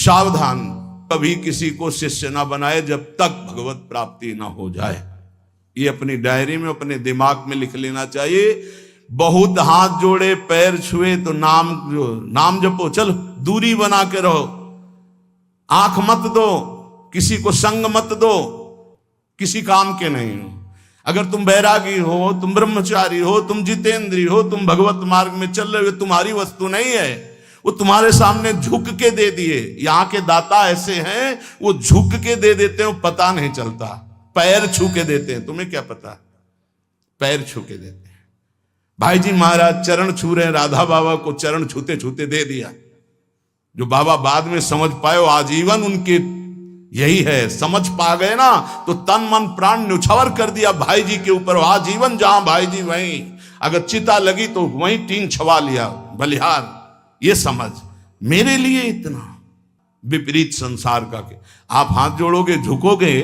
सावधान, कभी किसी को शिष्य ना बनाए जब तक भगवत प्राप्ति ना हो जाए। ये अपनी डायरी में, अपने दिमाग में लिख लेना चाहिए। बहुत हाथ जोड़े, पैर छुए तो नाम जपो, चलो दूरी बना के रहो, आंख मत दो, किसी को संग मत दो, किसी काम के नहीं हो। अगर तुम बैरागी हो, तुम ब्रह्मचारी हो, तुम जितेंद्री हो, तुम भगवत मार्ग में चल रहे हो, तुम्हारी वस्तु नहीं है, वो तुम्हारे सामने झुक के दे दिए। यहाँ के दाता ऐसे हैं, वो झुक के दे देते हैं, पता नहीं चलता, पैर छू के देते हैं, तुम्हें क्या पता, पैर छू के देते हैं। भाई जी महाराज चरण छू रहे हैं, राधा बाबा को चरण छूते छूते दे दिया। जो बाबा बाद में समझ पाए, आजीवन उनके यही है, समझ पा गए ना, तो तन मन प्राण न्यौछावर कर दिया भाई जी के ऊपर। आजीवन जहां भाई जी वहीं, अगर चिता लगी तो वहीं टीन छवा लिया, बलिहार। ये समझ, मेरे लिए इतना विपरीत संसार का के आप हाथ जोड़ोगे, झुकोगे,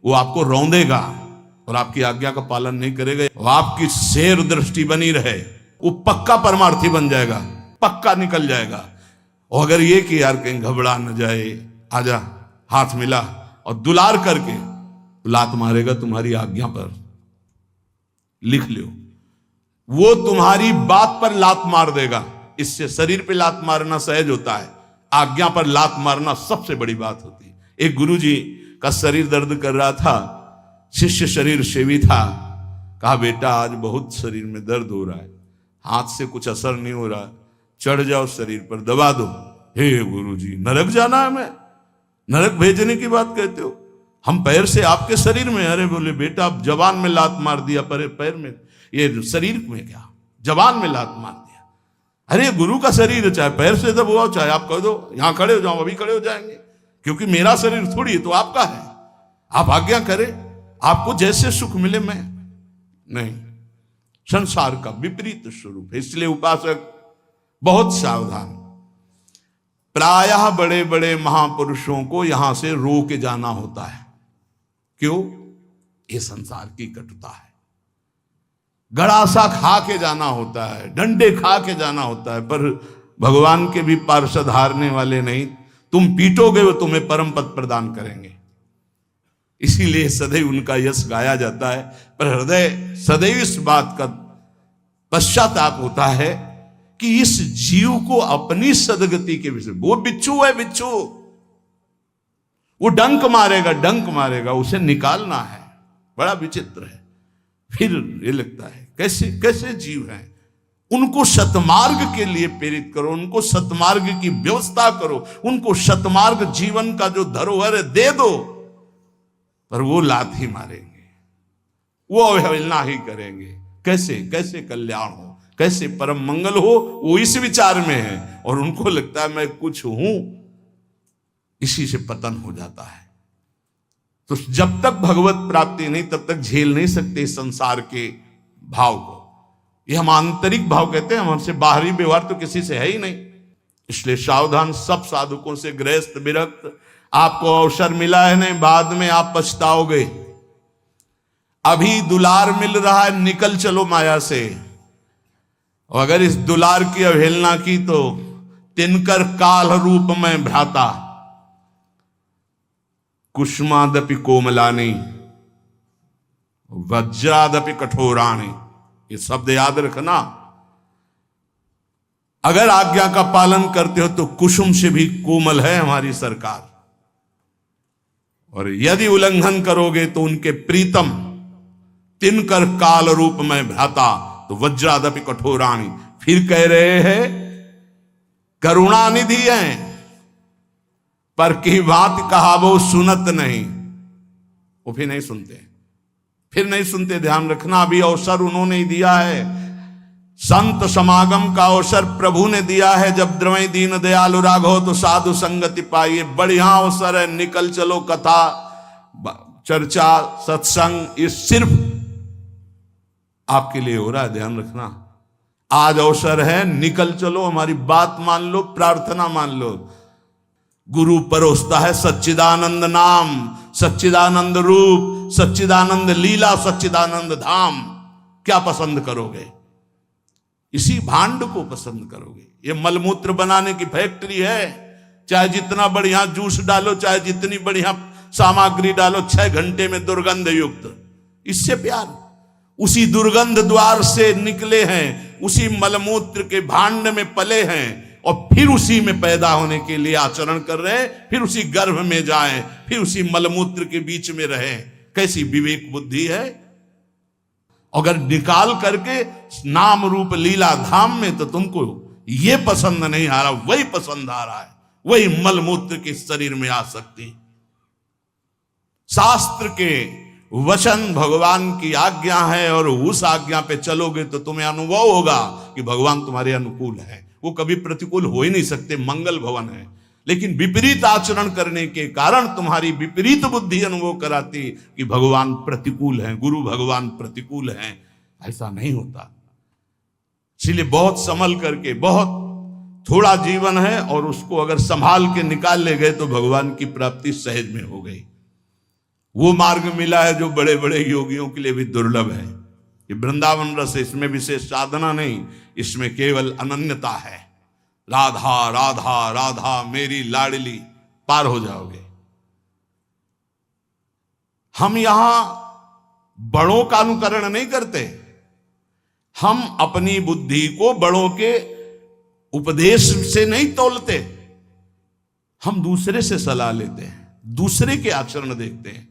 वो आपको रौंदेगा और आपकी आज्ञा का पालन नहीं करेगा। वो आपकी शेर दृष्टि बनी रहे, वो पक्का परमार्थी बन जाएगा, पक्का निकल जाएगा। और अगर ये कि यार कहीं घबरा न जाए, आजा, हाथ मिला और दुलार करके लात मारेगा तुम्हारी आज्ञा पर, लिख लो, वो तुम्हारी बात पर लात मार देगा। इससे शरीर पे लात मारना सहज होता है, आज्ञा पर लात मारना सबसे बड़ी बात होती है। एक गुरुजी का शरीर दर्द कर रहा था, शिष्य शरीर सेवी था, कहा बेटा आज बहुत शरीर में दर्द हो रहा है, हाथ से कुछ असर नहीं हो रहा, चढ़ जाओ शरीर पर, दबा दो। हे गुरुजी, नरक जाना है, मैं नरक भेजने की बात कहते हो, हम पैर से आपके शरीर में। अरे बोले बेटा आप जवान में लात मार दिया, पर पैर में, ये शरीर में क्या, जवान में लात मार दिया। अरे गुरु का शरीर है, चाहे पैर से दबाओ, चाहे आप कह दो यहां खड़े हो जाओ, अभी खड़े हो जाएंगे, क्योंकि मेरा शरीर थोड़ी है, तो आपका है, आप आज्ञा करें, आपको जैसे सुख मिले। मैं नहीं, संसार का विपरीत स्वरूप है। इसलिए उपासक बहुत सावधान। प्रायः बड़े बड़े महापुरुषों को यहां से रो के जाना होता है। क्यों? ये संसार की कटुता है। गड़ासा खा के जाना होता है, डंडे खा के जाना होता है, पर भगवान के भी पार्षद हारने वाले नहीं। तुम पीटोगे वो तुम्हें परम पद प्रदान करेंगे। इसीलिए सदैव उनका यश गाया जाता है, पर हृदय सदैव इस बात का पश्चाताप होता है कि इस जीव को अपनी सदगति के विषय, वो बिच्छू है, बिच्छू, वो डंक मारेगा, डंक मारेगा, उसे निकालना है। बड़ा विचित्र है। फिर ये लगता है कैसे कैसे जीव हैं, उनको सतमार्ग के लिए प्रेरित करो, उनको सतमार्ग की व्यवस्था करो, उनको सतमार्ग जीवन का जो धरोहर है दे दो, पर वो लात ही मारेंगे, वो अवहेलना ही करेंगे। कैसे कैसे कल्याण हो, कैसे परम मंगल हो, वो इस विचार में है, और उनको लगता है मैं कुछ हूं, इसी से पतन हो जाता है। तो जब तक भगवत प्राप्ति नहीं, तब तक झेल नहीं सकते संसार के भाव को। ये हम आंतरिक भाव कहते हैं, हमसे बाहरी व्यवहार तो किसी से है ही नहीं। इसलिए सावधान सब साधकों से, गृहस्थ विरक्त, आपको अवसर मिला है नहीं, बाद में आप पछताओगे। अभी दुलार मिल रहा है, निकल चलो माया से। और अगर इस दुलार की अवहेलना की तो तिनकर काल रूप में भ्राता, कुष्मादपि कोमलानी, वज्रादपि कठोराणी, ये शब्द याद रखना। अगर आज्ञा का पालन करते हो तो कुसुम से भी कोमल है हमारी सरकार, और यदि उल्लंघन करोगे तो उनके प्रीतम तिनकर काल रूप में भ्राता, तो वज्रादपि कठोराणी। फिर कह रहे हैं करुणानिधि हैं, पर की बात कहा वो सुनत नहीं। वो फिर नहीं सुनते, फिर नहीं सुनते। ध्यान रखना, अभी अवसर उन्होंने ही दिया है, संत समागम का अवसर प्रभु ने दिया है। जब द्रवै दीन दयालु राघव तो साधु संगति पाइए, बढ़िया अवसर है, निकल चलो। कथा, चर्चा, सत्संग, ये सिर्फ आपके लिए हो रहा है, ध्यान रखना। आज अवसर है, निकल चलो, हमारी बात मान लो, प्रार्थना मान लो। गुरु परोसता है सच्चिदानंद नाम, सच्चिदानंद रूप, सच्चिदानंद लीला, सच्चिदानंद धाम। क्या पसंद करोगे? इसी भांड को पसंद करोगे। ये मलमूत्र बनाने की फैक्ट्री है, चाहे जितना बढ़िया जूस डालो, चाहे जितनी बढ़िया सामग्री डालो, 6 घंटे में दुर्गंध युक्त। इससे प्यार, उसी दुर्गंध द्वार से निकले हैं, उसी मलमूत्र के भांड में पले हैं और फिर उसी में पैदा होने के लिए आचरण कर रहे हैं, फिर उसी गर्भ में जाएं, फिर उसी मलमूत्र के बीच में रहें। कैसी विवेक बुद्धि है। अगर निकाल करके नाम रूप लीला धाम में तो तुमको ये पसंद नहीं आ रहा, वही पसंद आ रहा है, वही मलमूत्र के शरीर में आ सकती। शास्त्र के वचन भगवान की आज्ञा है और उस आज्ञा पे चलोगे तो तुम्हें अनुभव होगा कि भगवान तुम्हारे अनुकूल है। वो कभी प्रतिकूल हो ही नहीं सकते, मंगल भवन है। लेकिन विपरीत आचरण करने के कारण तुम्हारी विपरीत बुद्धि अनुभव कराती कि भगवान प्रतिकूल हैं, गुरु भगवान प्रतिकूल हैं। ऐसा नहीं होता। इसलिए बहुत संभल करके, बहुत थोड़ा जीवन है और उसको अगर संभाल के निकाल ले गए तो भगवान की प्राप्ति सहज में हो गई। वो मार्ग मिला है जो बड़े बड़े योगियों के लिए भी दुर्लभ है। ये वृंदावन रस, इसमें विशेष साधना नहीं, इसमें केवल अनन्यता है। राधा राधा राधा मेरी लाडली, पार हो जाओगे। हम यहां बड़ों का अनुकरण नहीं करते, हम अपनी बुद्धि को बड़ों के उपदेश से नहीं तौलते, हम दूसरे से सलाह लेते हैं, दूसरे के आचरण देखते हैं,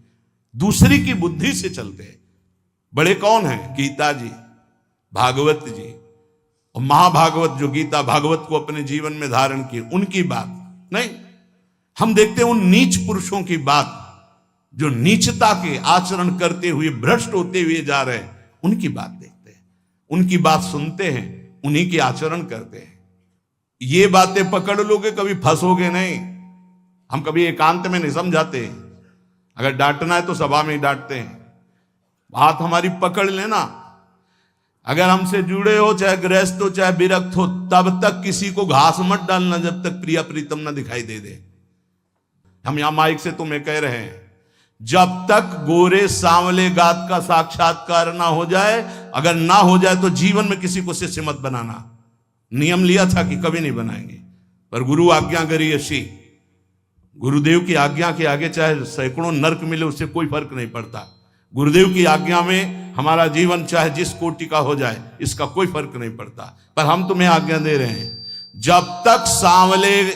दूसरे की बुद्धि से चलते हैं। बड़े कौन हैं? गीता जी, भागवत जी और महाभागवत, जो गीता भागवत को अपने जीवन में धारण किए, उनकी बात नहीं। हम देखते हैं उन नीच पुरुषों की बात जो नीचता के आचरण करते हुए भ्रष्ट होते हुए जा रहे हैं, उनकी बात देखते हैं, उनकी बात सुनते हैं, उन्हीं के आचरण करते हैं। ये बातें पकड़ लोगे कभी फंसोगे नहीं। हम कभी एकांत में नहीं समझाते, अगर डांटना है तो सभा में ही डांटते हैं। बात हमारी पकड़ लेना। अगर हमसे जुड़े हो, चाहे गृहस्थ हो चाहे विरक्त हो, तब तक किसी को घास मत डालना जब तक प्रिया प्रीतम ना दिखाई दे दे। हम यहां माइक से तुम्हें कह रहे हैं, जब तक गोरे सांवले गात का साक्षात्कार ना हो जाए, अगर ना हो जाए तो जीवन में किसी को शिष्य मत बनाना। नियम लिया था कि कभी नहीं बनाएंगे, पर गुरु आज्ञा करी ऐसी। गुरुदेव की आज्ञा के आगे चाहे सैकड़ों नरक मिले, उससे कोई फर्क नहीं पड़ता। गुरुदेव की आज्ञा में हमारा जीवन चाहे जिस कोटि का हो जाए, इसका कोई फर्क नहीं पड़ता। पर हम तुम्हें आज्ञा दे रहे हैं, जब तक सांवले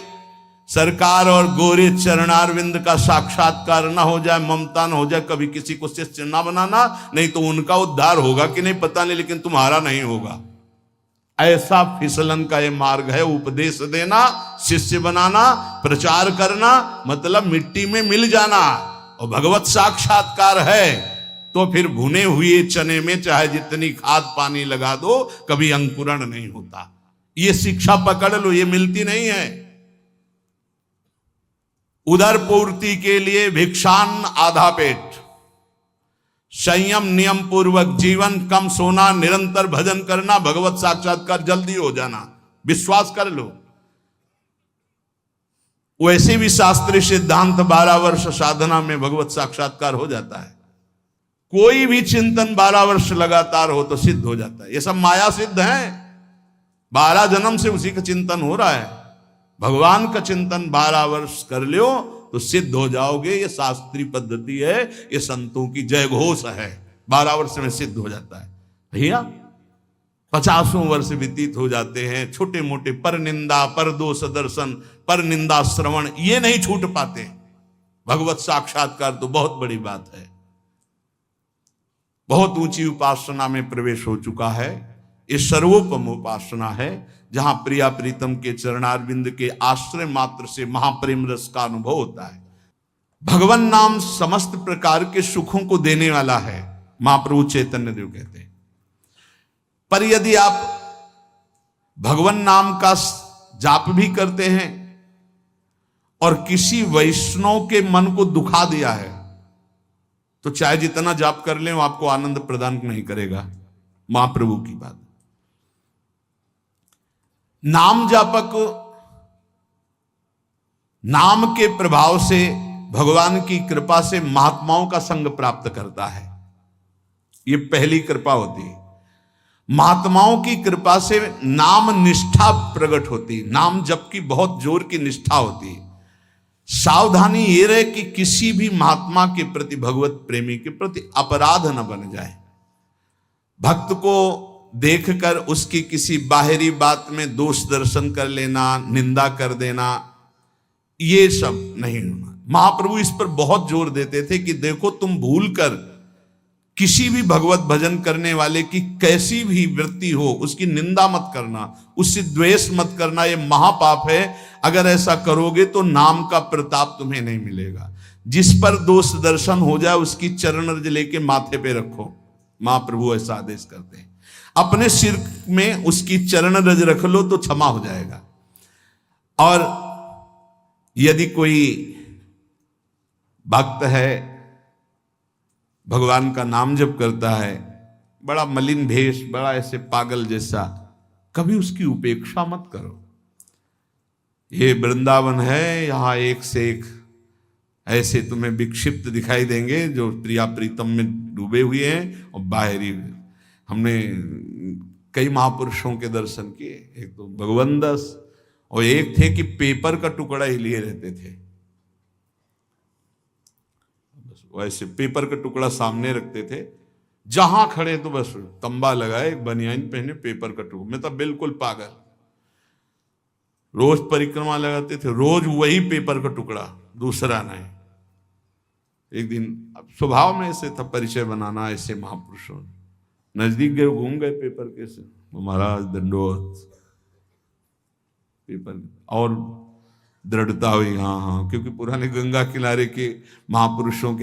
सरकार और गोरे चरणारविंद का साक्षात्कार ना हो जाए, ममता ना हो जाए, कभी किसी को शिष्य ना बनाना। नहीं तो उनका उद्धार होगा कि नहीं पता नहीं, लेकिन तुम्हारा नहीं होगा। ऐसा फिसलन का ये मार्ग है। उपदेश देना, शिष्य बनाना, प्रचार करना, मतलब मिट्टी में मिल जाना। और भगवत साक्षात्कार है तो फिर भुने हुए चने में चाहे जितनी खाद पानी लगा दो, कभी अंकुरण नहीं होता। ये शिक्षा पकड़ लो, ये मिलती नहीं है। उदर पूर्ति के लिए भिक्षान आधा पेट, संयम नियम पूर्वक जीवन, कम सोना, निरंतर भजन करना, भगवत साक्षात्कार जल्दी हो जाना। विश्वास कर लो। वैसे भी शास्त्रीय सिद्धांत 12 वर्ष साधना में भगवत साक्षात्कार हो जाता है। कोई भी चिंतन 12 वर्ष लगातार हो तो सिद्ध हो जाता है। ये सब माया सिद्ध है। 12 जन्म से उसी का चिंतन हो रहा है। भगवान का चिंतन 12 वर्ष कर लो तो सिद्ध हो जाओगे। ये शास्त्रीय पद्धति है, ये संतों की जय घोष है। 12 वर्ष में सिद्ध हो जाता है। भैया 50 वर्ष व्यतीत हो जाते हैं, छोटे मोटे पर निंदा, पर दोष दर्शन, पर निंदा श्रवण, ये नहीं छूट पाते। भगवत साक्षात्कार तो बहुत बड़ी बात है। बहुत ऊंची उपासना में प्रवेश हो चुका है। ये सर्वोपम उपासना है, जहां प्रिया प्रीतम के चरणारविंद के आश्रय मात्र से महाप्रेम रस का अनुभव होता है। भगवान नाम समस्त प्रकार के सुखों को देने वाला है, महाप्रभु चैतन्य देव कहते हैं। पर यदि आप भगवान नाम का जाप भी करते हैं और किसी वैष्णव के मन को दुखा दिया है, तो चाहे जितना जाप कर लें वो आपको आनंद प्रदान नहीं करेगा। महाप्रभु की बात। नाम जापक नाम के प्रभाव से, भगवान की कृपा से महात्माओं का संग प्राप्त करता है। यह पहली कृपा होती है। महात्माओं की कृपा से नाम निष्ठा प्रकट होती है। नाम जप की बहुत जोर की निष्ठा होती है। सावधानी ये रहे कि किसी भी महात्मा के प्रति, भगवत प्रेमी के प्रति अपराध न बन जाए। भक्त को देखकर उसकी किसी बाहरी बात में दोष दर्शन कर लेना, निंदा कर देना, ये सब नहीं होना। महाप्रभु इस पर बहुत जोर देते थे कि देखो, तुम भूल कर किसी भी भगवत भजन करने वाले की कैसी भी वृत्ति हो, उसकी निंदा मत करना, उससे द्वेष मत करना, ये महापाप है। अगर ऐसा करोगे तो नाम का प्रताप तुम्हें नहीं मिलेगा। जिस पर दोष दर्शन हो जाए उसकी चरण रज लेके माथे पे रखो। महाप्रभु ऐसा आदेश करते हैं, अपने सिर में उसकी चरण रज रख लो तो क्षमा हो जाएगा। और यदि कोई भक्त है, भगवान का नाम जप करता है, बड़ा मलिन भेष, बड़ा ऐसे पागल जैसा, कभी उसकी उपेक्षा मत करो। ये वृंदावन है, यहां एक से एक ऐसे तुम्हें विक्षिप्त दिखाई देंगे जो प्रिया प्रीतम में डूबे हुए हैं और बाहरी। हमने कई महापुरुषों के दर्शन किए, एक तो भगवंदस और एक थे कि पेपर का टुकड़ा ही लिए रहते थे। बस वैसे पेपर का टुकड़ा सामने रखते थे, जहां खड़े तो बस तंबा लगाए, बनियान पहने, पेपर का टुकड़ा। मैं तो बिल्कुल पागल। रोज परिक्रमा लगाते थे, रोज वही पेपर का टुकड़ा, दूसरा नहीं। एक दिन अब स्वभाव में ऐसे था परिचय बनाना, ऐसे महापुरुषों नजदीक गए, घूम गए पेपर के से, महाराज दंडोत, पेपर और दृढ़ता हुई, हाँ हाँ, क्योंकि पुराने गंगा किनारे के महापुरुषों के